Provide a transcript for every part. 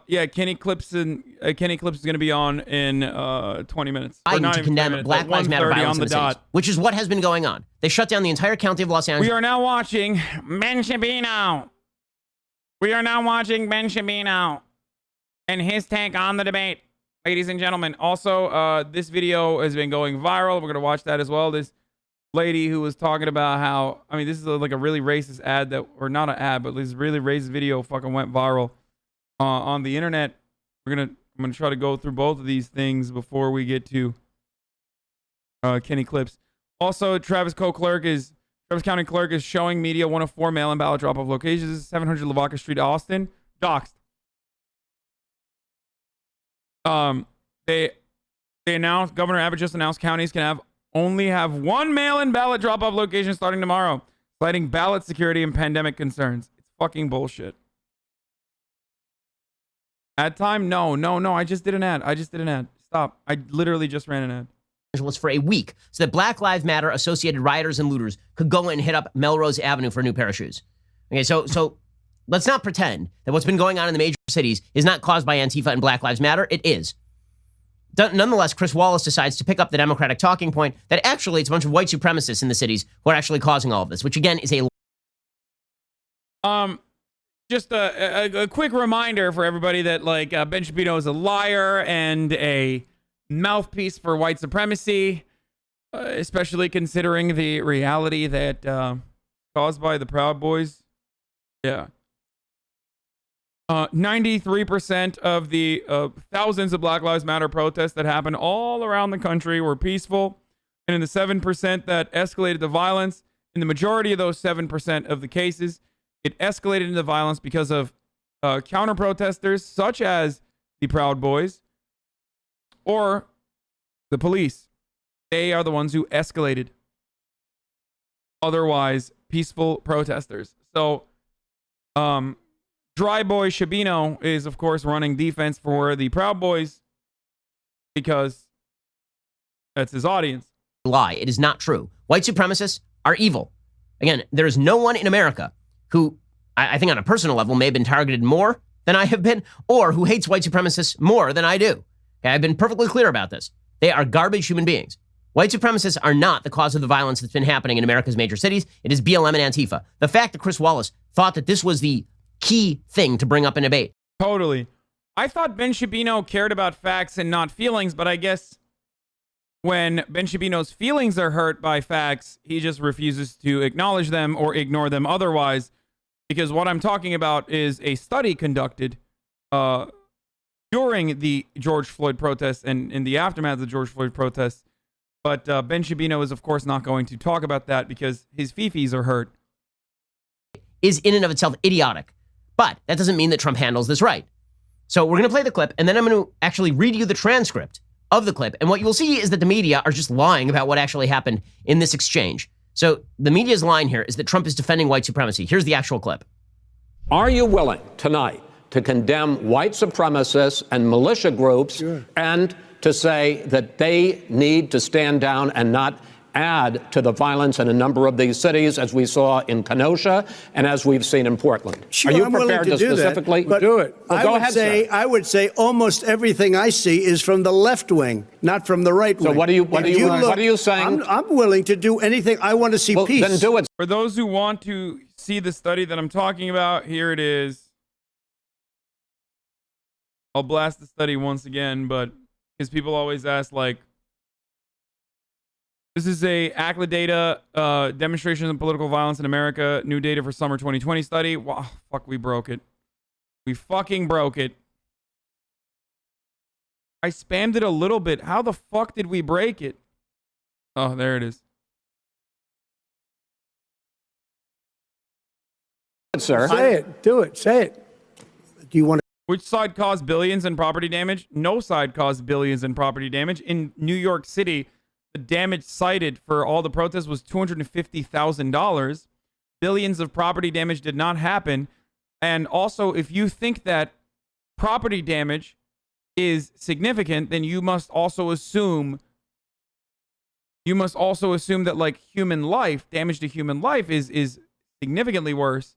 Yeah, Kenny Clips is going to be on in 20 minutes. To condemn Black Lives Matter violence in the cities, which is what has been going on. They shut down the entire county of Los Angeles. We are now watching Ben Shapiro. And his take on the debate, ladies and gentlemen. Also, this video has been going viral. We're going to watch that as well. This lady who was talking about how, I mean, this is like a really racist ad that, or not an ad, but this really racist video fucking went viral on the internet. I'm gonna try to go through both of these things before we get to Kenny Clips. Also, Travis County Clerk is showing media one of 4 mail-in ballot drop-off locations, 700 Lavaca Street, Austin. Doxed. They announced, Governor Abbott just announced counties can only have 1 mail-in ballot drop-off location starting tomorrow, citing ballot security and pandemic concerns. It's fucking bullshit. Ad time? No. I just did an ad. Stop. I literally just ran an ad. Was for a week so that Black Lives Matter associated rioters and looters could go and hit up Melrose Avenue for a new pair of shoes. Okay, so let's not pretend that what's been going on in the major cities is not caused by Antifa and Black Lives Matter. It is. Nonetheless, Chris Wallace decides to pick up the Democratic talking point that actually it's a bunch of white supremacists in the cities who are actually causing all of this, which again is a... Just a quick reminder for everybody that like Ben Shapiro is a liar and a mouthpiece for white supremacy, especially considering the reality that caused by the Proud Boys. Yeah. 93% of the thousands of Black Lives Matter protests that happened all around the country were peaceful. And in the 7% that escalated the violence, in the majority of those 7% of the cases, it escalated into violence because of counter-protesters such as the Proud Boys or the police. They are the ones who escalated otherwise peaceful protesters. So, Dry Boy Shabino is, of course, running defense for the Proud Boys because that's his audience. Lie. It is not true. White supremacists are evil. Again, there is no one in America who, I think on a personal level, may have been targeted more than I have been, or who hates white supremacists more than I do. Okay, I've been perfectly clear about this. They are garbage human beings. White supremacists are not the cause of the violence that's been happening in America's major cities. It is BLM and Antifa. The fact that Chris Wallace thought that this was the key thing to bring up in debate. Totally. I thought Ben Shapiro cared about facts and not feelings, but I guess when Ben Shapiro's feelings are hurt by facts, he just refuses to acknowledge them or ignore them otherwise. Because what I'm talking about is a study conducted during the George Floyd protests and in the aftermath of the George Floyd protests. But Ben Shapiro is, of course, not going to talk about that because his fifis are hurt. Is in and of itself idiotic. But that doesn't mean that Trump handles this right. So we're going to play the clip, and then I'm going to actually read you the transcript of the clip. And what you will see is that the media are just lying about what actually happened in this exchange. So the media's line here is that Trump is defending white supremacy. Here's the actual clip. Are you willing tonight to condemn white supremacists and militia groups and to say that they need to stand down and not add to the violence in a number of these cities, as we saw in Kenosha and as we've seen in Portland? Sure, are you I'm prepared willing to do specifically that, but do it? Well, go ahead, sir. I would say almost everything I see is from the left wing, not from the right wing. So what are you saying? I'm willing to do anything. I want to see peace. Then do it. For those who want to see the study that I'm talking about, here it is. I'll blast the study once again, but because people always ask, like, this is a ACLA data, demonstration of political violence in America, new data for summer 2020 study. Wow, fuck, we broke it. We fucking broke it. I spammed it a little bit. How the fuck did we break it? Oh, there it is. Sir. Say it. Do it. Say it. Do you want to? Which side caused billions in property damage? No side caused billions in property damage. In New York City, the damage cited for all the protests was $250,000. Billions of property damage did not happen. And also, if you think that property damage is significant, then you must also assume that like human life, damage to human life is significantly worse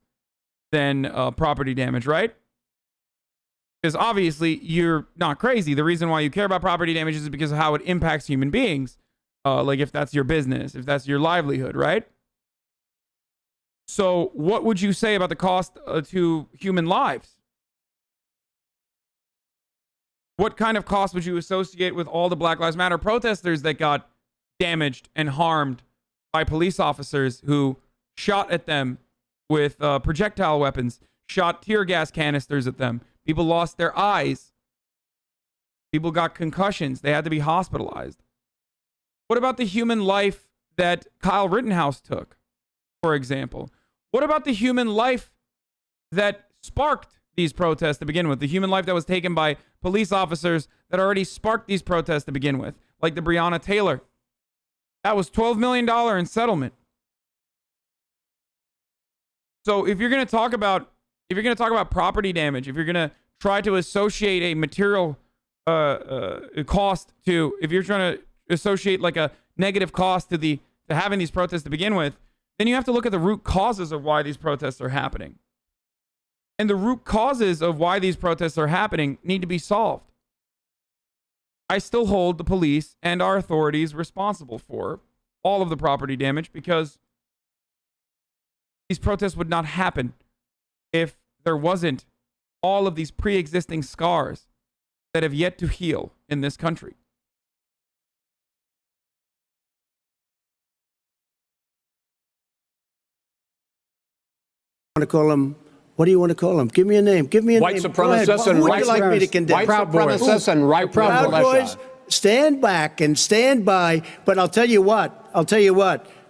than property damage, right? Because obviously you're not crazy. The reason why you care about property damage is because of how it impacts human beings. Like if that's your business, if that's your livelihood, right? So what would you say about the cost to human lives? What kind of cost would you associate with all the Black Lives Matter protesters that got damaged and harmed by police officers who shot at them with projectile weapons, shot tear gas canisters at them? People lost their eyes. People got concussions. They had to be hospitalized. What about the human life that Kyle Rittenhouse took, for example? What about the human life that sparked these protests to begin with? The human life that was taken by police officers that already sparked these protests to begin with, like the Breonna Taylor. That was $12 million in settlement. So if you're going to talk about property damage, if you're going to try to associate a material cost to, if you're trying to associate like a negative cost to having these protests to begin with, then you have to look at the root causes of why these protests are happening. And the root causes of why these protests are happening need to be solved. I still hold the police and our authorities responsible for all of the property damage, because these protests would not happen if there wasn't all of these pre-existing scars that have yet to heal in this country. Want to call him? What do you want to call him? Give me a name. Give me a White name. supremacists and Who would right you like me to condemn? White supremacists and right Proud militia. Boys, stand back and stand by. But I'll tell you what.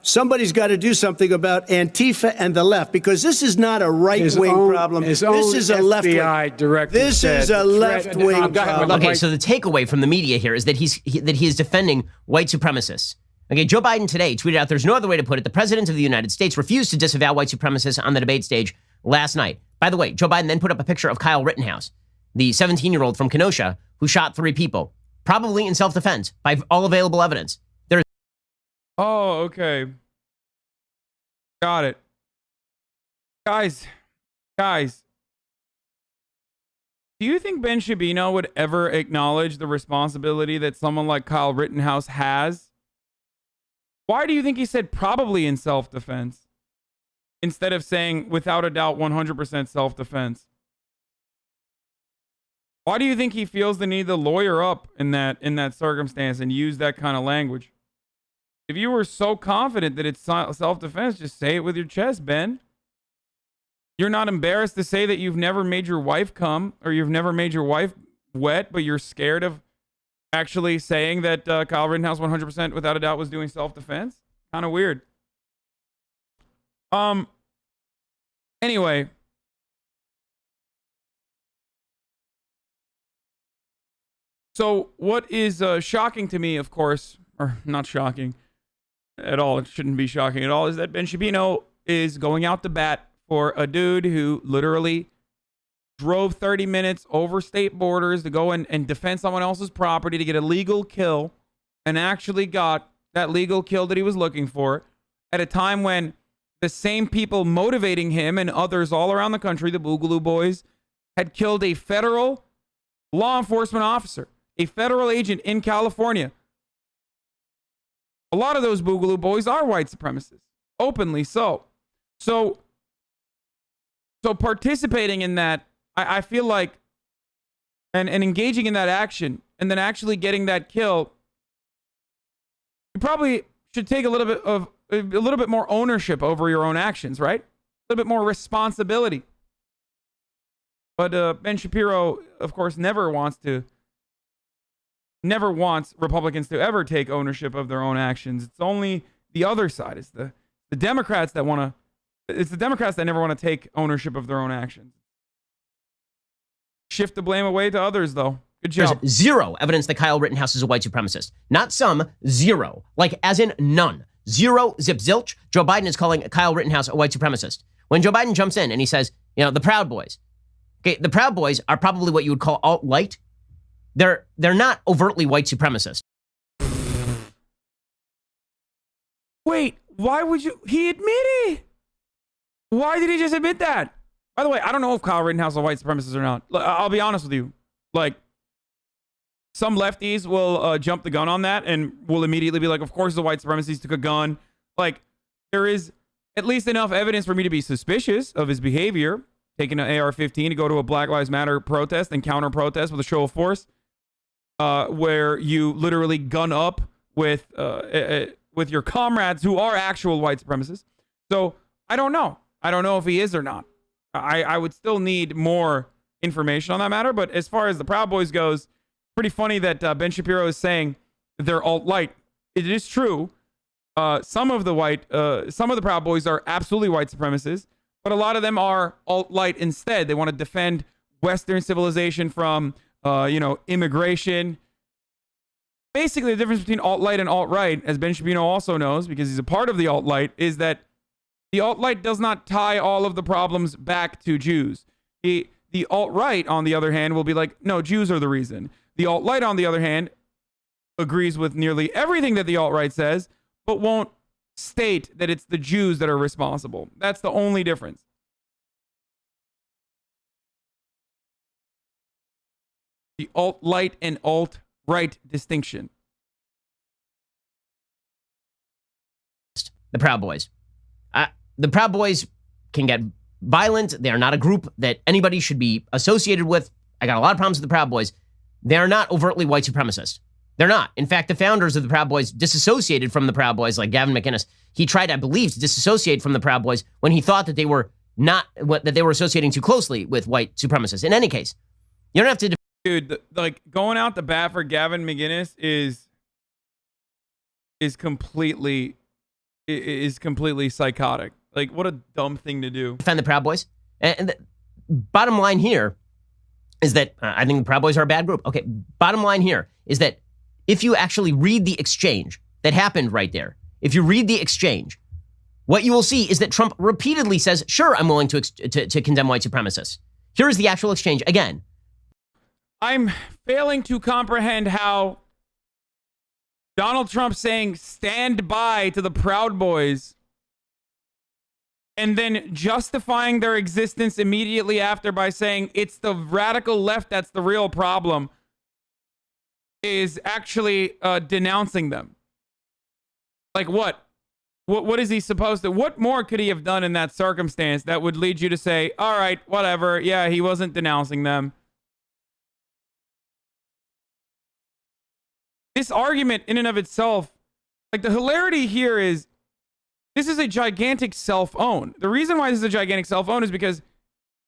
Somebody's got to do something about Antifa and the left, because this is not a right-wing problem. This is a left-wing. This is a left-wing problem. Okay, so the takeaway from the media here is that he is defending white supremacists. Okay, Joe Biden today tweeted out, "There's no other way to put it. The president of the United States refused to disavow white supremacists on the debate stage last night." By the way, Joe Biden then put up a picture of Kyle Rittenhouse, the 17-year-old from Kenosha who shot 3 people, probably in self-defense by all available evidence. Oh, okay. Got it. Guys, do you think Ben Shapiro would ever acknowledge the responsibility that someone like Kyle Rittenhouse has? Why do you think he said probably in self-defense instead of saying without a doubt 100% self-defense? Why do you think he feels the need to lawyer up in that circumstance and use that kind of language? If you were so confident that it's self-defense, just say it with your chest, Ben. You're not embarrassed to say that you've never made your wife come or you've never made your wife wet, but you're scared of actually saying that Kyle Rittenhouse 100% without a doubt was doing self-defense? Kind of weird. Anyway. So what is shocking to me, of course, or not shocking at all, it shouldn't be shocking at all, is that Ben Shapiro is going out to bat for a dude who literally drove 30 minutes over state borders to go and defend someone else's property to get a legal kill, and actually got that legal kill that he was looking for at a time when the same people motivating him and others all around the country, the Boogaloo Boys, had killed a federal law enforcement officer, a federal agent in California. A lot of those Boogaloo Boys are white supremacists, openly so. So participating in that, I feel like, and engaging in that action, and then actually getting that kill, you probably should take a little bit more ownership over your own actions, right? A little bit more responsibility. But Ben Shapiro, of course, never wants Republicans to ever take ownership of their own actions. It's only the other side. It's the Democrats that want to. It's the Democrats that never want to take ownership of their own actions. Shift the blame away to others, though. Good job. There's zero evidence that Kyle Rittenhouse is a white supremacist. Not some, zero. Like, as in none. Zero, zip, zilch. Joe Biden is calling Kyle Rittenhouse a white supremacist. When Joe Biden jumps in and he says, the Proud Boys. Okay, the Proud Boys are probably what you would call alt-light. They're not overtly white supremacists. Wait, why would you? He admitted. Why did he just admit that? By the way, I don't know if Kyle Rittenhouse is a white supremacist or not. I'll be honest with you. Like, some lefties will jump the gun on that and will immediately be like, of course the white supremacists took a gun. Like, there is at least enough evidence for me to be suspicious of his behavior, taking an AR-15 to go to a Black Lives Matter protest and counter-protest with a show of force, where you literally gun up with your comrades who are actual white supremacists. So I don't know. I don't know if he is or not. I would still need more information on that matter. But as far as the Proud Boys goes, pretty funny that Ben Shapiro is saying they're alt-light. It is true. Some of the Proud Boys are absolutely white supremacists, but a lot of them are alt-light instead. They want to defend Western civilization from, immigration. Basically, the difference between alt-light and alt-right, as Ben Shapiro also knows, because he's a part of the alt-light, is that the alt-right does not tie all of the problems back to Jews. The alt-right, on the other hand, will be like, no, Jews are the reason. The alt-right, on the other hand, agrees with nearly everything that the alt-right says, but won't state that it's the Jews that are responsible. That's the only difference. The alt-light and alt-right distinction. The Proud Boys. The Proud Boys can get violent. They are not a group that anybody should be associated with. I got a lot of problems with the Proud Boys. They are not overtly white supremacists. They're not. In fact, the founders of the Proud Boys disassociated from the Proud Boys, like Gavin McInnes. He tried, I believe, to disassociate from the Proud Boys when he thought that they were associating too closely with white supremacists. In any case, you don't have to. Dude, going out the bat for Gavin McInnes is completely psychotic. Like, what a dumb thing to do. Defend the Proud Boys. And the bottom line here is that I think the Proud Boys are a bad group. Okay, bottom line here is that if you actually read the exchange that happened right there, if you read the exchange, what you will see is that Trump repeatedly says, sure, I'm willing to condemn white supremacists. Here is the actual exchange. Again, I'm failing to comprehend how Donald Trump saying stand by to the Proud Boys and then justifying their existence immediately after by saying it's the radical left that's the real problem is actually denouncing them. Like what? What is he supposed to? What more could he have done in that circumstance that would lead you to say, all right, whatever. Yeah, he wasn't denouncing them. This argument in and of itself, like the hilarity here is, this is a gigantic self-own. The reason why this is a gigantic self-own is because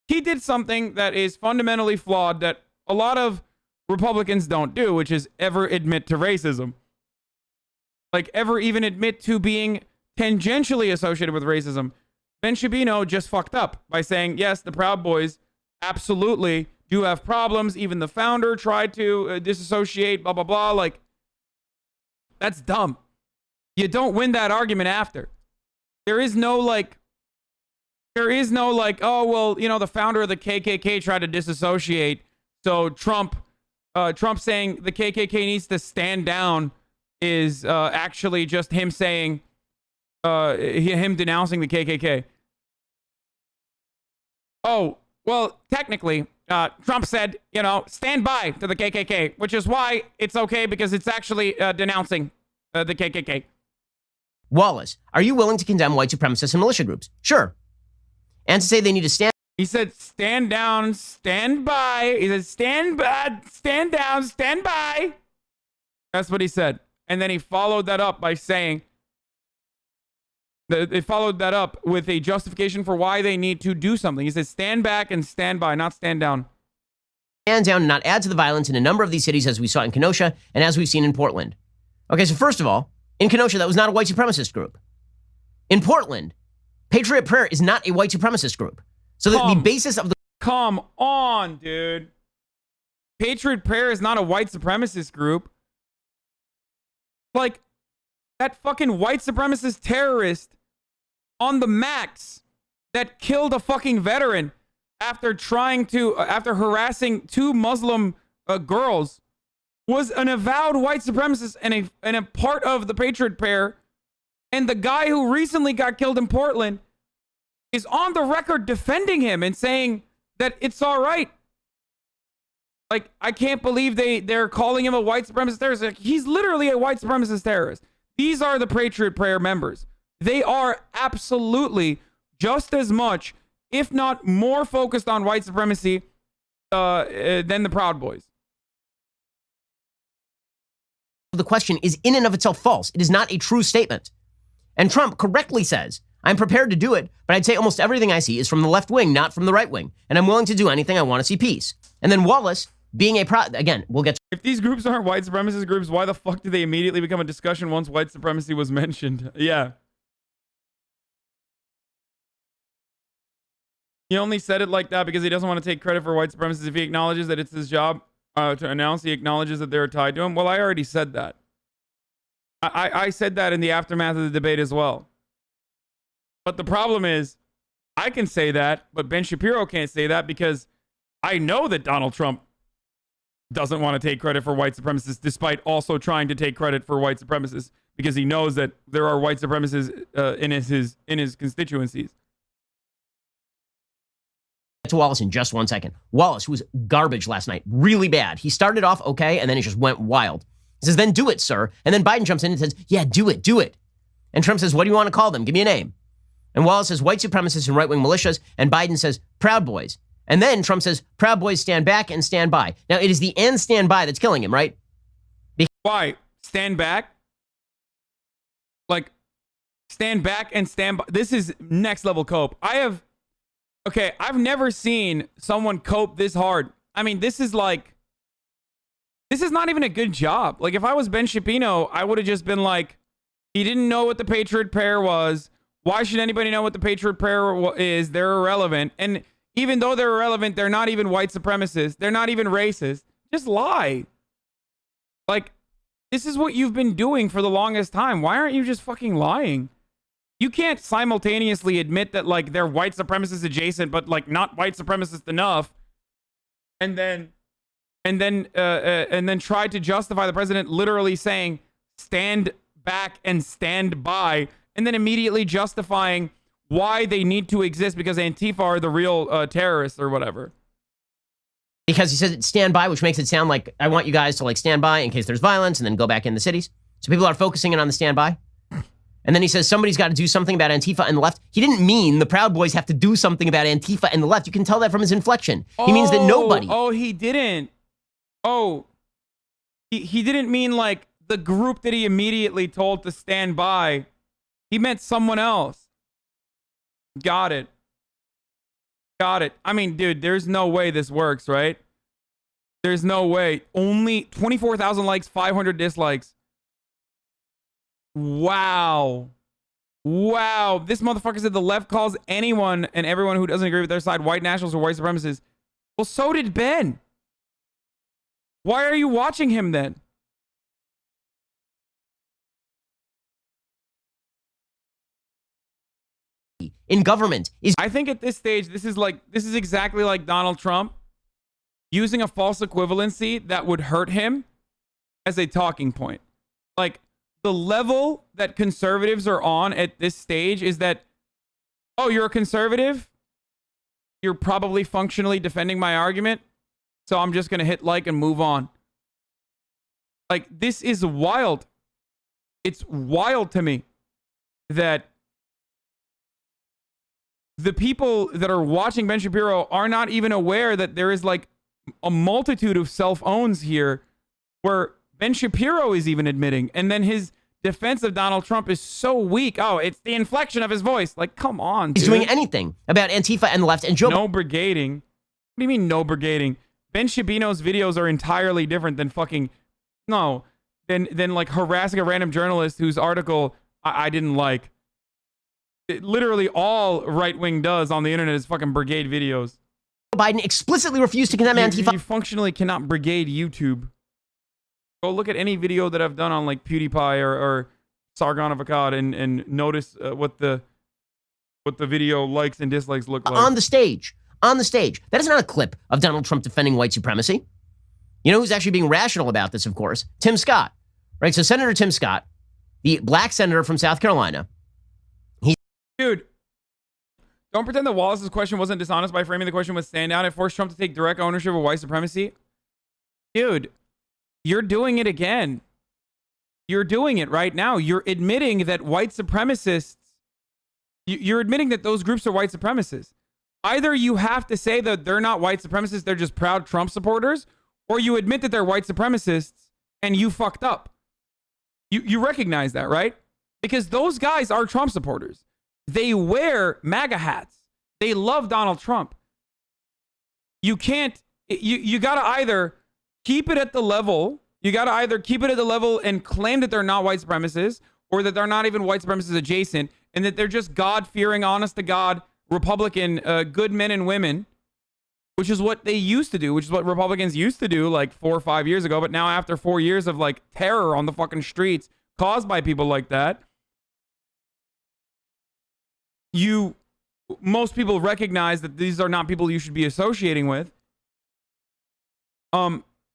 he did something that is fundamentally flawed that a lot of Republicans don't do, which is ever admit to racism. Like ever even admit to being tangentially associated with racism. Ben Shapiro just fucked up by saying, yes, the Proud Boys absolutely do have problems. Even the founder tried to disassociate, blah, blah, blah. Like, that's dumb. You don't win that argument after. There is no like, oh, well, the founder of the KKK tried to disassociate. So Trump saying the KKK needs to stand down is actually just him saying, him denouncing the KKK. Oh, well, technically, Trump said, stand by to the KKK, which is why it's okay because it's actually denouncing the KKK. Wallace, are you willing to condemn white supremacists and militia groups? Sure. And to say they need to stand. He said, stand down, stand by. He said, stand down, stand by. That's what he said. And then he followed that up by saying, they followed that up with a justification for why they need to do something. He says, stand back and stand by, not stand down. Stand down and not add to the violence in a number of these cities, as we saw in Kenosha and as we've seen in Portland. Okay, so first of all, in Kenosha, that was not a white supremacist group. In Portland, Patriot Prayer is not a white supremacist group. So the basis of the... Come on, dude. Patriot Prayer is not a white supremacist group. Like, that fucking white supremacist terrorist on the max that killed a fucking veteran after harassing two Muslim girls was an avowed white supremacist and a part of the Patriot Prayer. And the guy who recently got killed in Portland is on the record defending him and saying that it's all right. Like, I can't believe they're calling him a white supremacist terrorist. Like, he's literally a white supremacist terrorist. These are the Patriot Prayer members. They are absolutely just as much, if not more, focused on white supremacy than the Proud Boys. The question is in and of itself false. It is not a true statement. And Trump correctly says, I'm prepared to do it, but I'd say almost everything I see is from the left wing, not from the right wing. And I'm willing to do anything I want to see peace. And then Wallace, being again, we'll get to. If these groups aren't white supremacist groups, why the fuck did they immediately become a discussion once white supremacy was mentioned? Yeah. He only said it like that because he doesn't want to take credit for white supremacists. If he acknowledges that it's his job to announce, he acknowledges that they're tied to him. Well, I already said that. I said that in the aftermath of the debate as well. But the problem is, I can say that, but Ben Shapiro can't say that because I know that Donald Trump doesn't want to take credit for white supremacists, despite also trying to take credit for white supremacists, because he knows that there are white supremacists in his constituencies. To Wallace in just 1 second. Wallace, who was garbage last night, really bad. He started off okay, and then he just went wild. He says, then do it, sir. And then Biden jumps in and says, yeah, do it, do it. And Trump says, what do you want to call them? Give me a name. And Wallace says, white supremacists and right-wing militias. And Biden says, Proud Boys. And then Trump says, Proud Boys stand back and stand by. Now, it is the and stand by that's killing him, right? Why? Stand back? Like, stand back and stand by. This is next level cope. I've never seen someone cope this hard. I mean, this is not even a good job. Like, if I was Ben Shapiro, I would have just been like, he didn't know what the Patriot Prayer was. Why should anybody know what the Patriot Prayer is? They're irrelevant. And even though they're irrelevant, they're not even white supremacists. They're not even racist. Just lie. Like, this is what you've been doing for the longest time. Why aren't you just fucking lying? You can't simultaneously admit that, like, they're white supremacist adjacent, but, like, not white supremacist enough, and then try to justify the president literally saying stand back and stand by, and then immediately justifying why they need to exist because Antifa are the real terrorists or whatever. Because he says stand by, which makes it sound like I want you guys to, like, stand by in case there's violence and then go back in the cities. So people are focusing in on the standby. And then he says somebody's got to do something about Antifa and the left. He didn't mean the Proud Boys have to do something about Antifa and the left. You can tell that from his inflection. He means that nobody. Oh, he didn't. Oh, he didn't mean, like, the group that he immediately told to stand by. He meant someone else. Got it. Got it. I mean, dude, there's no way this works, right? There's no way. Only 24,000 likes, 500 dislikes. Wow. Wow. This motherfucker said the left calls anyone and everyone who doesn't agree with their side white nationalists or white supremacists. Well, so did Ben. Why are you watching him then? In government is. I think at this stage, this is exactly like Donald Trump using a false equivalency that would hurt him as a talking point. Like, the level that conservatives are on at this stage is that, oh, you're a conservative? You're probably functionally defending my argument, so I'm just going to hit like and move on. Like, this is wild. It's wild to me that the people that are watching Ben Shapiro are not even aware that there is, like, a multitude of self-owns here where Ben Shapiro is even admitting, and then his defense of Donald Trump is so weak. Oh, it's the inflection of his voice. Like, come on, dude. He's doing anything about Antifa and the left and Joe. No brigading. What do you mean no brigading? Ben Shapiro's videos are entirely different than than like harassing a random journalist whose article I didn't like. Literally all right-wing does on the internet is fucking brigade videos. Biden explicitly refused to condemn Antifa. You functionally cannot brigade YouTube. Go look at any video that I've done on, like, PewDiePie or Sargon of Akkad and notice what the video likes and dislikes look like. On the stage. That is not a clip of Donald Trump defending white supremacy. You know who's actually being rational about this, of course? Tim Scott. Right? So Senator Tim Scott, the black senator from South Carolina. Dude, Don't pretend that Wallace's question wasn't dishonest by framing the question with stand down. It forced Trump to take direct ownership of white supremacy. Dude, you're doing it again. You're doing it right now. You're admitting that white supremacists, you're admitting that those groups are white supremacists. Either you have to say that they're not white supremacists, they're just proud Trump supporters, or you admit that they're white supremacists and you fucked up. You recognize that, right? Because those guys are Trump supporters. They wear MAGA hats. They love Donald Trump. You can't, you got to either keep it at the level, and claim that they're not white supremacists, or that they're not even white supremacists adjacent, and that they're just God-fearing, honest-to-God, Republican good men and women, which is what they used to do, which is what Republicans used to do like 4 or 5 years ago. But now after 4 years of like terror on the fucking streets caused by people like that, most people recognize that these are not people you should be associating with.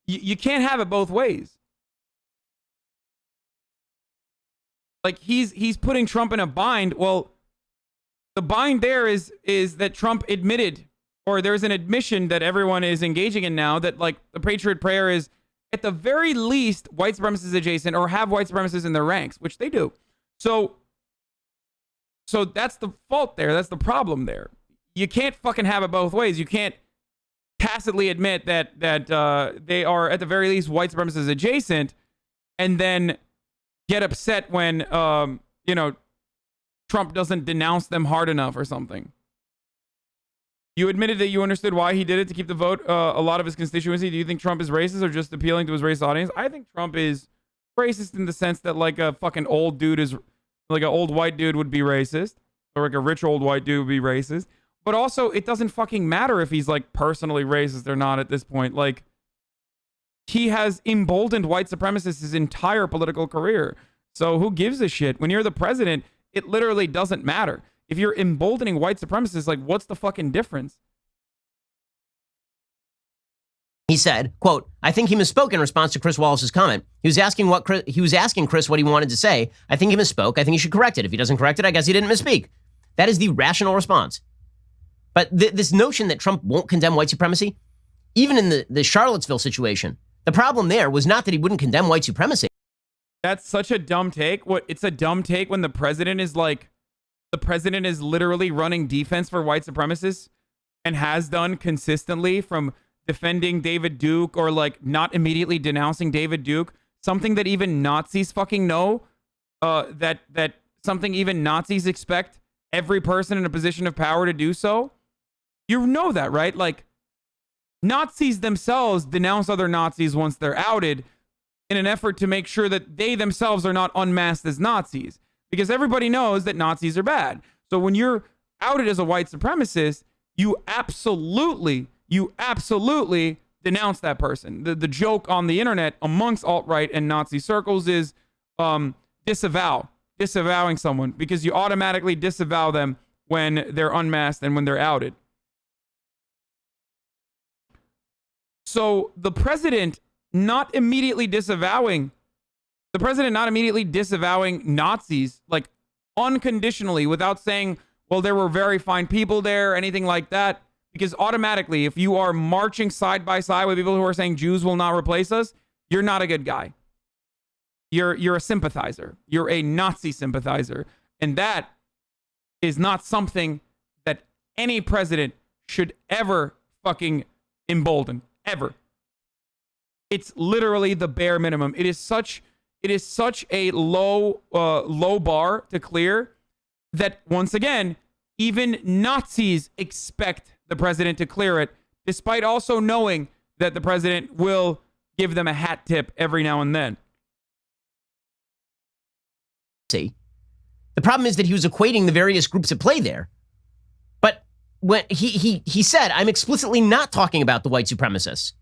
You can't have it both ways. Like he's putting Trump in a bind. Well, the bind there is that Trump admitted, or there's an admission that everyone is engaging in now, that like the Patriot Prayer is at the very least white supremacists adjacent, or have white supremacists in their ranks, which they do. So that's the fault there. That's the problem there. You can't fucking have it both ways. You can't tacitly admit that they are at the very least white supremacists adjacent, and then get upset when Trump doesn't denounce them hard enough or something. You admitted that you understood why he did it to keep the vote a lot of his constituency. Do you think Trump is racist or just appealing to his race audience? I think Trump is racist in the sense that like a fucking old dude is, like an old white dude would be racist, or like a rich old white dude would be racist. But also, it doesn't fucking matter if he's like personally racist or not at this point. Like, he has emboldened white supremacists his entire political career. So who gives a shit? When you're the president, it literally doesn't matter. If you're emboldening white supremacists, like, what's the fucking difference? He said, quote, I think he misspoke in response to Chris Wallace's comment. He was asking Chris what he wanted to say. I think he misspoke. I think he should correct it. If he doesn't correct it, I guess he didn't misspeak. That is the rational response. But this notion that Trump won't condemn white supremacy, even in the Charlottesville situation, the problem there was not that he wouldn't condemn white supremacy. That's such a dumb take. It's a dumb take when the president is literally running defense for white supremacists and has done consistently, from defending David Duke or like not immediately denouncing David Duke, something that even Nazis fucking know, that something even Nazis expect every person in a position of power to do so. You know that, right? Like, Nazis themselves denounce other Nazis once they're outed in an effort to make sure that they themselves are not unmasked as Nazis, because everybody knows that Nazis are bad. So when you're outed as a white supremacist, you absolutely denounce that person. The joke on the internet amongst alt-right and Nazi circles is disavowing someone, because you automatically disavow them when they're unmasked and when they're outed. So the president not immediately disavowing Nazis, like unconditionally, without saying, well, there were very fine people there, anything like that. Because automatically, if you are marching side by side with people who are saying Jews will not replace us, you're not a good guy. You're a sympathizer. You're a Nazi sympathizer. And that is not something that any president should ever fucking embolden. Ever. It's literally the bare minimum. It is such a low bar to clear that, once again, even Nazis expect the president to clear it, despite also knowing that the president will give them a hat tip every now and then. See, the problem is that he was equating the various groups at play there. But when he said, I'm explicitly not talking about the white supremacists.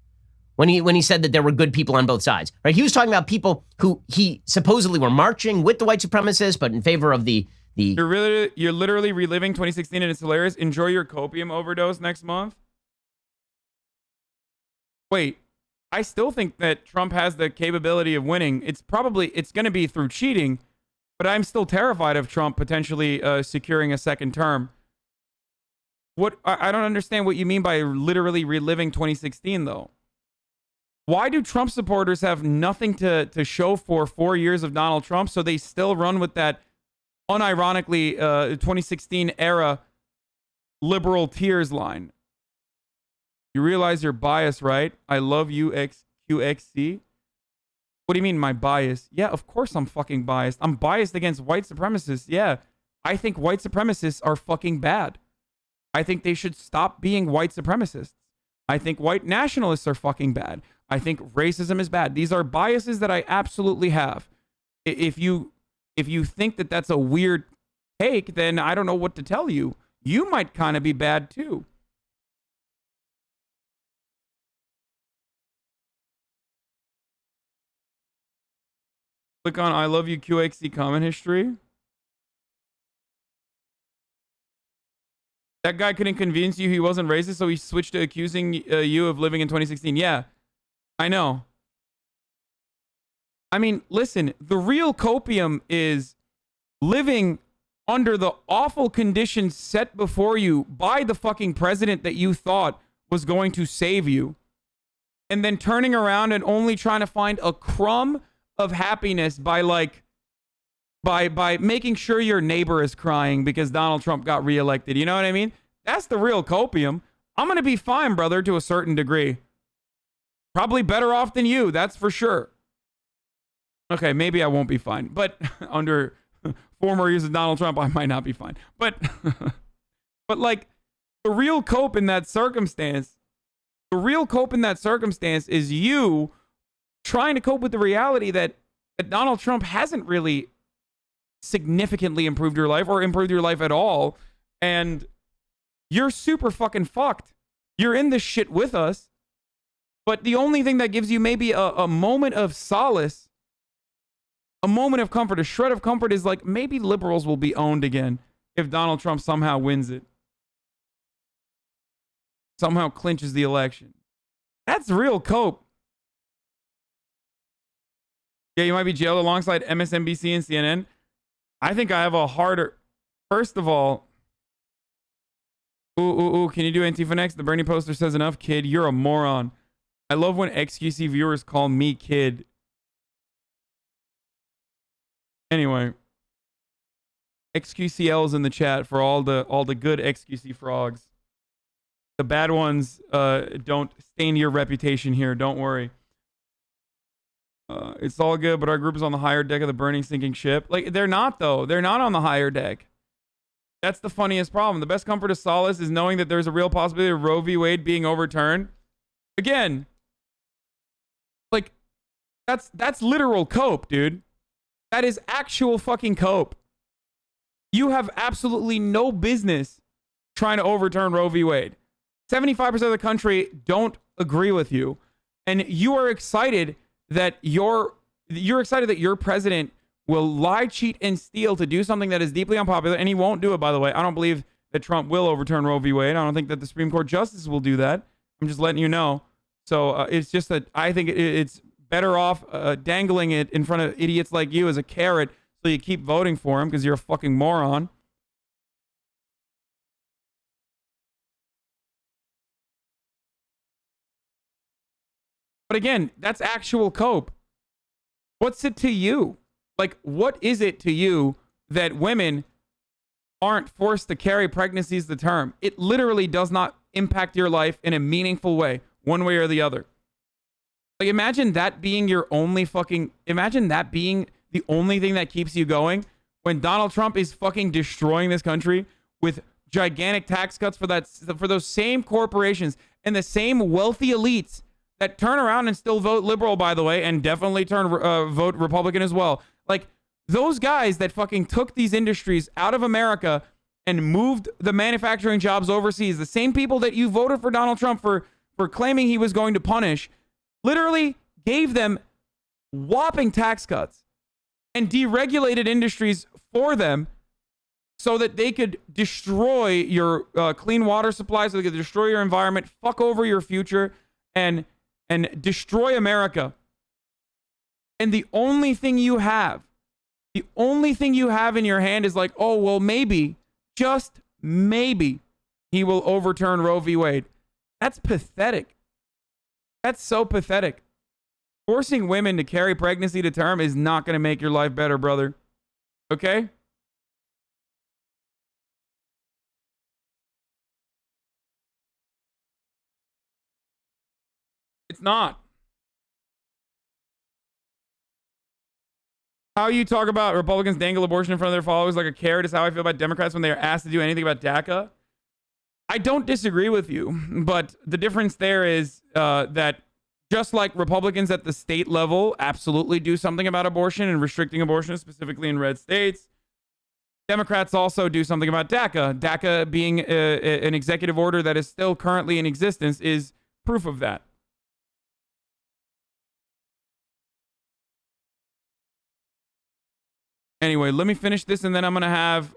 When he said that there were good people on both sides, right? He was talking about people who he supposedly were marching with the white supremacists, but in favor of the. You're literally reliving 2016, and it's hilarious. Enjoy your copium overdose next month. Wait, I still think that Trump has the capability of winning. It's going to be through cheating, but I'm still terrified of Trump potentially securing a second term. What I don't understand what you mean by literally reliving 2016 though. Why do Trump supporters have nothing to show for 4 years of Donald Trump, so they still run with that unironically 2016 era liberal tears line? You realize you're biased, right? I love you, XQXC. What do you mean, my bias? Yeah, of course I'm fucking biased. I'm biased against white supremacists. Yeah, I think white supremacists are fucking bad. I think they should stop being white supremacists. I think white nationalists are fucking bad. I think racism is bad. These are biases that I absolutely have. If you think that that's a weird take, then I don't know what to tell you. You might kind of be bad too. Click on I love you QXC comment history. That guy couldn't convince you he wasn't racist, so he switched to accusing you of living in 2016. Yeah, I know. I mean, listen, the real copium is living under the awful conditions set before you by the fucking president that you thought was going to save you, and then turning around and only trying to find a crumb of happiness by making sure your neighbor is crying because Donald Trump got reelected. You know what I mean? That's the real copium. I'm going to be fine, brother, to a certain degree. Probably better off than you, that's for sure. Okay, maybe I won't be fine, but under 4 more years of Donald Trump, I might not be fine. But like the real cope in that circumstance, is you trying to cope with the reality that Donald Trump hasn't really significantly improved your life or improved your life at all. And you're super fucking fucked. You're in this shit with us. But the only thing that gives you maybe a moment of solace, a moment of comfort, a shred of comfort is like maybe liberals will be owned again if Donald Trump somehow wins it. Somehow clinches the election. That's real cope. Yeah, you might be jailed alongside MSNBC and CNN. I think I have a harder... First of all... Ooh, can you do Antifa next? The Bernie poster says enough, kid. You're a moron. I love when XQC viewers call me kid. Anyway. XQCL's in the chat for all the good XQC frogs. The bad ones don't stain your reputation here. Don't worry. It's all good, but our group is on the higher deck of the burning, sinking ship. Like, they're not, though. They're not on the higher deck. That's the funniest problem. The best comfort of solace is knowing that there's a real possibility of Roe v. Wade being overturned. Again, like, that's literal cope, dude. That is actual fucking cope. You have absolutely no business trying to overturn Roe v. Wade. 75% of the country don't agree with you. And you are excited that you're excited that your president will lie, cheat, and steal to do something that is deeply unpopular, and he won't do it, by the way. I don't believe that Trump will overturn Roe v. Wade. I don't think that the Supreme Court justices will do that. I'm just letting you know. So it's just that I think it's better off dangling it in front of idiots like you as a carrot so you keep voting for him because you're a fucking moron. But again, that's actual cope. What's it to you? Like, what is it to you that women aren't forced to carry pregnancies to term? It literally does not impact your life in a meaningful way, one way or the other. Like, imagine that being your only fucking... Imagine that being the only thing that keeps you going when Donald Trump is fucking destroying this country with gigantic tax cuts for those same corporations and the same wealthy elites that turn around and still vote liberal, by the way, and definitely vote Republican as well. Like, those guys that fucking took these industries out of America and moved the manufacturing jobs overseas, the same people that you voted for Donald Trump for claiming he was going to punish, literally gave them whopping tax cuts and deregulated industries for them so that they could destroy your clean water supply, so they could destroy your environment, fuck over your future, and destroy America. And the only thing you have in your hand is like, oh, well, maybe, just maybe, he will overturn Roe v. Wade. That's pathetic. That's so pathetic. Forcing women to carry pregnancy to term is not going to make your life better, brother. Okay? It's not. How you talk about Republicans dangle abortion in front of their followers like a carrot is how I feel about Democrats when they are asked to do anything about DACA. I don't disagree with you, but the difference there is that just like Republicans at the state level absolutely do something about abortion and restricting abortion, specifically in red states, Democrats also do something about DACA. DACA being an executive order that is still currently in existence is proof of that. Anyway, let me finish this, and then I'm gonna have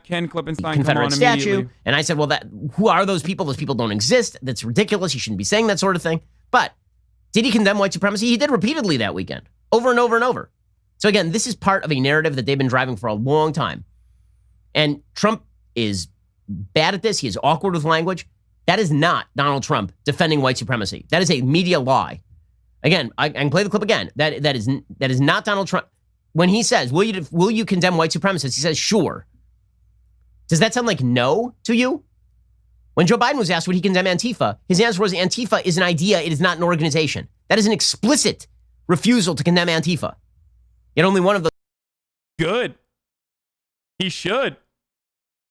Ken Klippenstein Confederate come on statue. And I said, well, who are those people? Those people don't exist. That's ridiculous. You shouldn't be saying that sort of thing. But did he condemn white supremacy? He did repeatedly that weekend, over and over and over. So again, this is part of a narrative that they've been driving for a long time. And Trump is bad at this. He is awkward with language. That is not Donald Trump defending white supremacy. That is a media lie. Again, I can play the clip again. That is not Donald Trump. When he says, will you condemn white supremacists? He says, sure. Does that sound like no to you? When Joe Biden was asked would he condemn Antifa, his answer was Antifa is an idea. It is not an organization. That is an explicit refusal to condemn Antifa. Yet only one of those. Good. He should.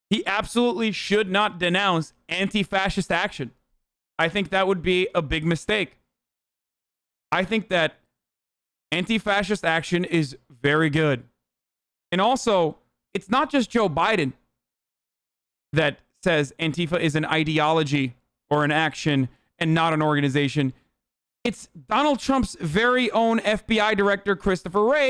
He absolutely should not denounce anti-fascist action. I think that would be a big mistake. I think that anti-fascist action is very good. And also, it's not just Joe Biden that says Antifa is an ideology or an action and not an organization. It's Donald Trump's very own FBI director, Christopher Wray,